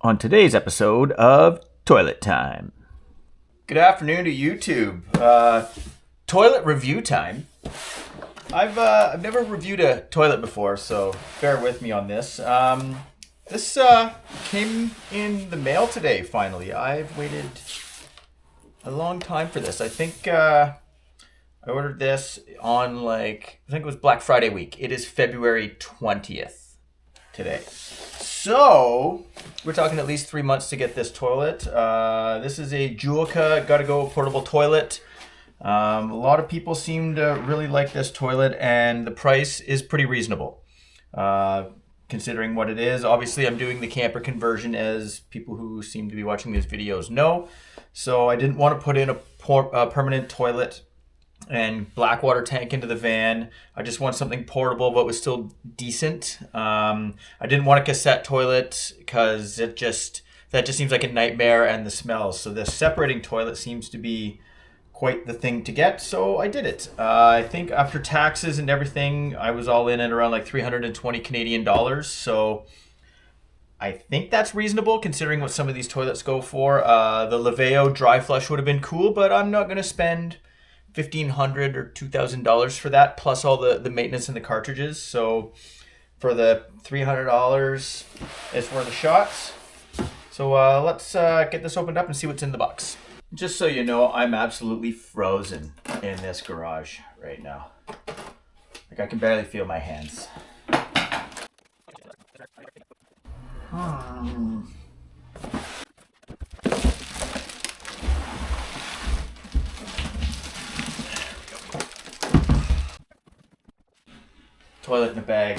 on today's episode of Toilet Time. Good afternoon to YouTube. Toilet review time. I've never reviewed a toilet before, so bear with me on this. This came in the mail today, finally. I've waited a long time for this. I think I ordered this on I think it was Black Friday week. It is February 20th today. So, we're talking at least 3 months to get this toilet. This is a Joolca Gotta-Go portable toilet. A lot of people seem to really like this toilet, and the price is pretty reasonable. Considering what it is. Obviously, I'm doing the camper conversion, as people who seem to be watching these videos know. So I didn't want to put in a permanent toilet and black water tank into the van. I just want something portable but was still decent. I didn't want a cassette toilet because that just seems like a nightmare, and the smells. So this separating toilet seems to be quite the thing to get, so I did it. I think after taxes and everything, I was all in at around like 320 Canadian dollars. So I think that's reasonable considering what some of these toilets go for. The Laveo dry flush would have been cool, but I'm not going to spend $1,500 or $2,000 for that, plus all the maintenance and the cartridges. So for the $300 is for the shots. So let's get this opened up and see what's in the box. Just so you know, I'm absolutely frozen in this garage right now. I can barely feel my hands. Toilet in a bag.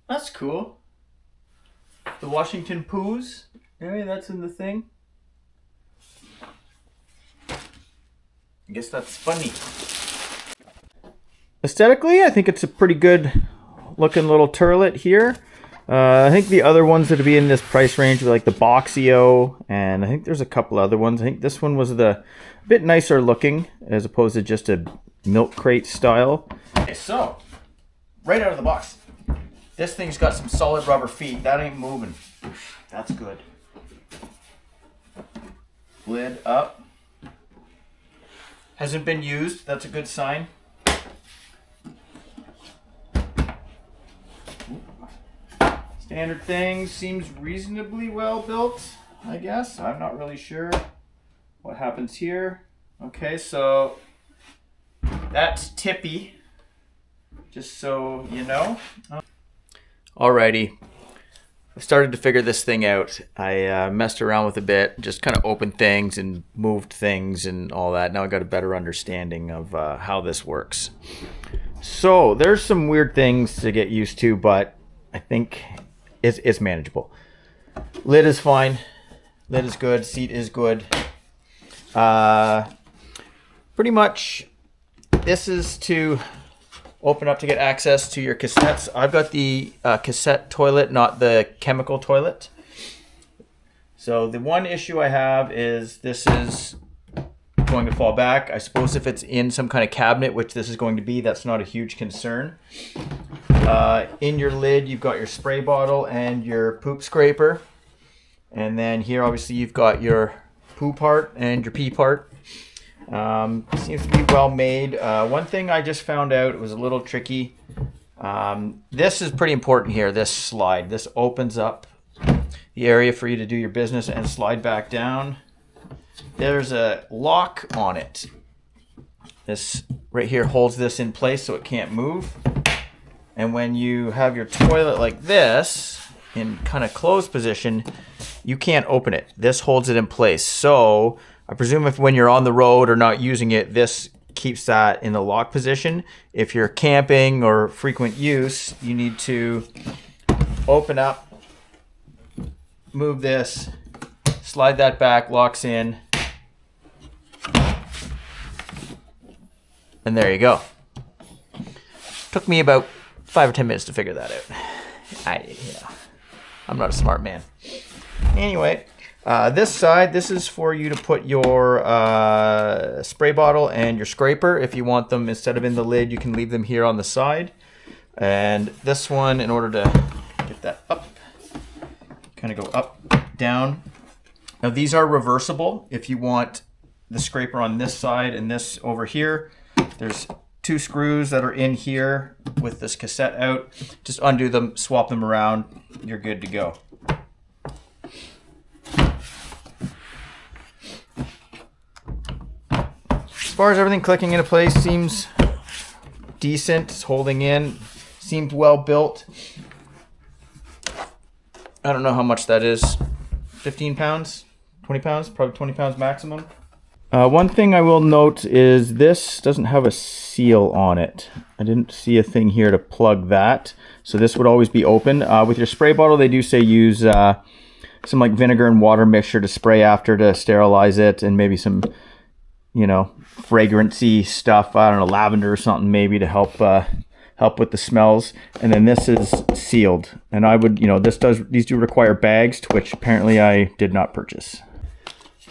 That's cool. The Washington Poos. Maybe that's in the thing. I guess that's funny. Aesthetically, I think it's a pretty good looking little toilet here. I think the other ones that would be in this price range were like the Boxio, and I think there's a couple other ones. I think this one was a bit nicer looking as opposed to just a milk crate style. Okay, so right out of the box, this thing's got some solid rubber feet. That ain't moving. That's good. Lid up. Hasn't been used. That's a good sign. Standard thing. Seems reasonably well built, I guess. I'm not really sure what happens here. Okay, so that's tippy. Just so you know. Alrighty. I started to figure this thing out. I messed around with a bit, just kind of opened things and moved things and all that. Now I got a better understanding of how this works. So there's some weird things to get used to, but I think it's manageable. Lid is fine. Lid is good. Seat is good. Pretty much this is to open up to get access to your cassettes. I've got the cassette toilet, not the chemical toilet. So the one issue I have is this is going to fall back. I suppose if it's in some kind of cabinet, which this is going to be, that's not a huge concern. In your lid, you've got your spray bottle and your poop scraper. And then here, obviously, you've got your poo part and your pee part. Seems to be well made. One thing I just found out, it was a little tricky. This is pretty important here, this slide. This opens up the area for you to do your business and slide back down. There's a lock on it. This right here holds this in place so it can't move. And when you have your toilet like this, in kind of closed position, you can't open it. This holds it in place. So I presume if when you're on the road or not using it, this keeps that in the lock position. If you're camping or frequent use, you need to open up, move this, slide that back, locks in, and there you go. Took me about 5 or 10 minutes to figure that out. I'm not a smart man. Anyway, this side, this is for you to put your spray bottle and your scraper. If you want them instead of in the lid, you can leave them here on the side. And this one, in order to get that up, kind of go up, down. Now these are reversible. If you want the scraper on this side and this over here, there's 2 screws that are in here with this cassette out. Just undo them, swap them around, you're good to go. As far as everything clicking into place, seems decent. It's holding in, seems well built. I don't know how much that is. 15 pounds, 20 pounds, probably 20 pounds maximum. One thing I will note is this doesn't have a seal on it. I didn't see a thing here to plug that. So this would always be open. With your spray bottle, they do say use some like vinegar and water mixture to spray after to sterilize it, and maybe some, you know, fragrancy stuff. I don't know, lavender or something maybe to help with the smells. And then this is sealed. And I would, you know, these do require bags, to which apparently I did not purchase.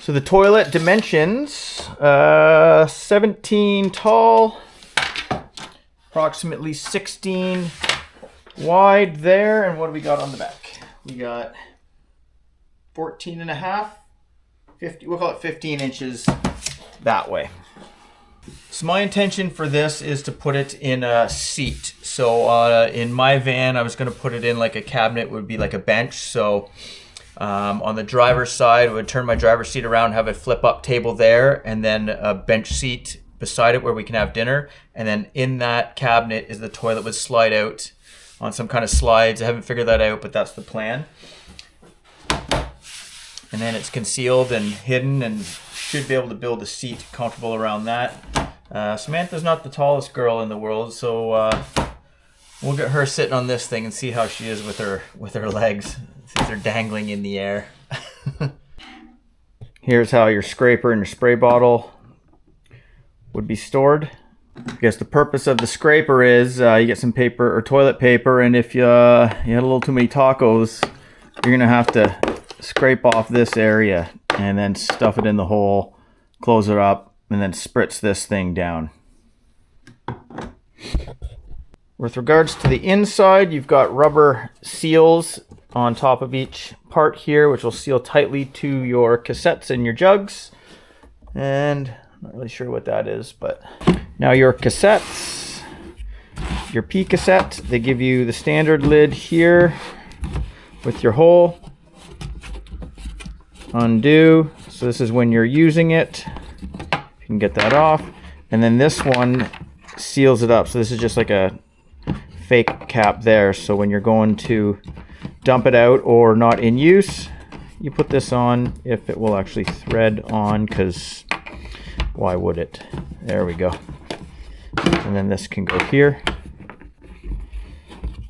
So the toilet dimensions, 17 tall, approximately 16 wide there. And what do we got on the back? We got 14 and a half, 50, we'll call it 15 inches that way. So my intention for this is to put it in a seat. So in my van, I was going to put it in like a cabinet, would be like a bench. So on the driver's side, I would turn my driver's seat around, have a flip up table there, and then a bench seat beside it where we can have dinner. And then in that cabinet is the toilet would slide out on some kind of slides. I haven't figured that out, but that's the plan. And then it's concealed and hidden, and should be able to build a seat comfortable around that. Samantha's not the tallest girl in the world, so we'll get her sitting on this thing and see how she is with her legs, since they're dangling in the air. Here's how your scraper and your spray bottle would be stored. I guess the purpose of the scraper is you get some paper or toilet paper, and if you had a little too many tacos, you're gonna have to scrape off this area and then stuff it in the hole, close it up, and then spritz this thing down. With regards to the inside, you've got rubber seals on top of each part here, which will seal tightly to your cassettes and your jugs. And I'm not really sure what that is, but now your cassettes, your P cassette, they give you the standard lid here with your hole. Undo. So this is when you're using it. You can get that off. And then this one seals it up. So this is just like a fake cap there. So when you're going to dump it out or not in use, you put this on, if it will actually thread on, because why would it? There we go. And then this can go here.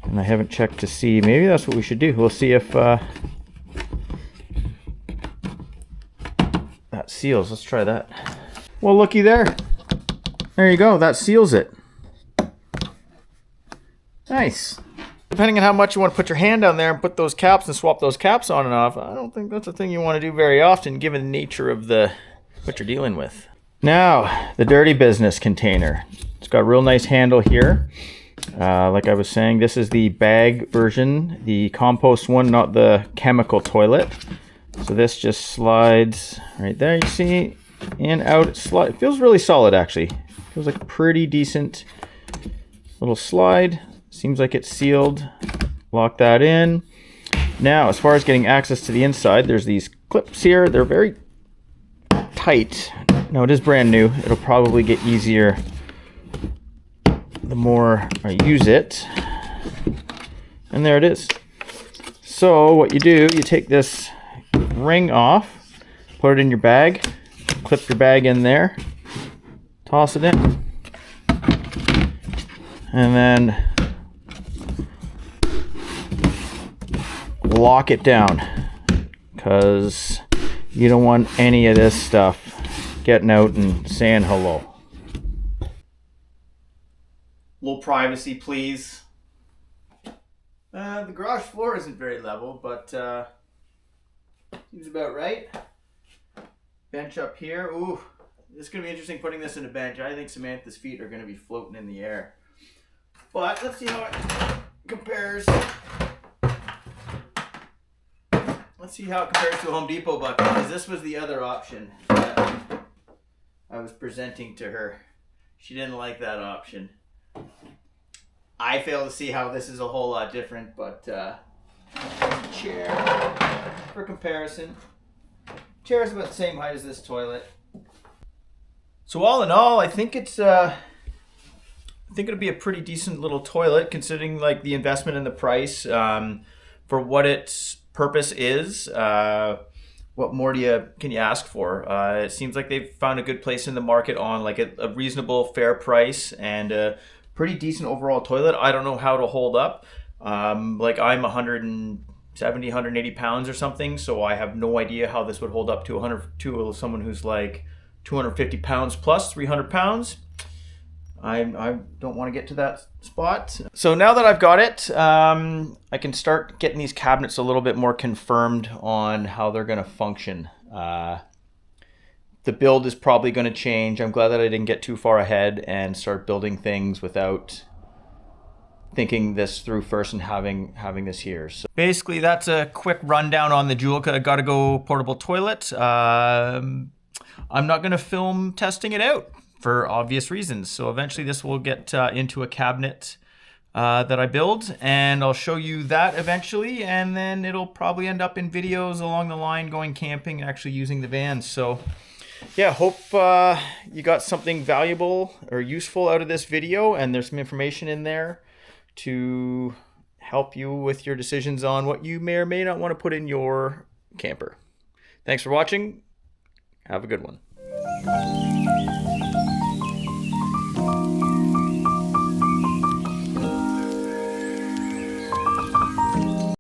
And I haven't checked to see, maybe that's what we should do. We'll see if that seals. Let's try that. Well, looky there. There you go. That seals it. Nice. Depending on how much you want to put your hand down there and put those caps and swap those caps on and off, I don't think that's a thing you want to do very often, given the nature of what you're dealing with. Now, the dirty business container. It's got a real nice handle here. Like I was saying, this is the bag version, the compost one, not the chemical toilet. So this just slides right there, you see, in, out, it feels really solid actually. Feels like a pretty decent little slide. Seems like it's sealed. Lock that in. Now, as far as getting access to the inside, there's these clips here. They're very tight. Now, it is brand new. It'll probably get easier the more I use it. And there it is. So what you do, you take this ring off, put it in your bag, clip your bag in there, toss it in, and then lock it down, because you don't want any of this stuff getting out and saying hello. Little privacy, please. The garage floor isn't very level, but seems about right. Bench up here. Ooh, it's going to be interesting putting this in a bench. I think Samantha's feet are going to be floating in the air. But let's see how it compares. let's see how it compares to a Home Depot bucket, because this was the other option that I was presenting to her. She didn't like that option. I fail to see how this is a whole lot different, but chair for comparison. Chair is about the same height as this toilet. So all in all, I think it's I think it'll be a pretty decent little toilet, considering like the investment and the price for what its purpose is. What more can you ask for? It seems like they've found a good place in the market on like a reasonable, fair price and a pretty decent overall toilet. I don't know how to hold up. Like I'm 170, 180 pounds or something, so I have no idea how this would hold up to someone who's like 250 pounds plus 300 pounds. I don't want to get to that spot. So now that I've got it, I can start getting these cabinets a little bit more confirmed on how they're going to function. The build is probably going to change. I'm glad that I didn't get too far ahead and start building things without thinking this through first and having this here. So basically, that's a quick rundown on the Joolca Gotta-Go portable toilet. I'm not going to film testing it out for obvious reasons. So eventually this will get into a cabinet that I build, and I'll show you that eventually, and then it'll probably end up in videos along the line going camping and actually using the van. So yeah, hope you got something valuable or useful out of this video, and there's some information in there to help you with your decisions on what you may or may not want to put in your camper. Thanks for watching. Have a good one.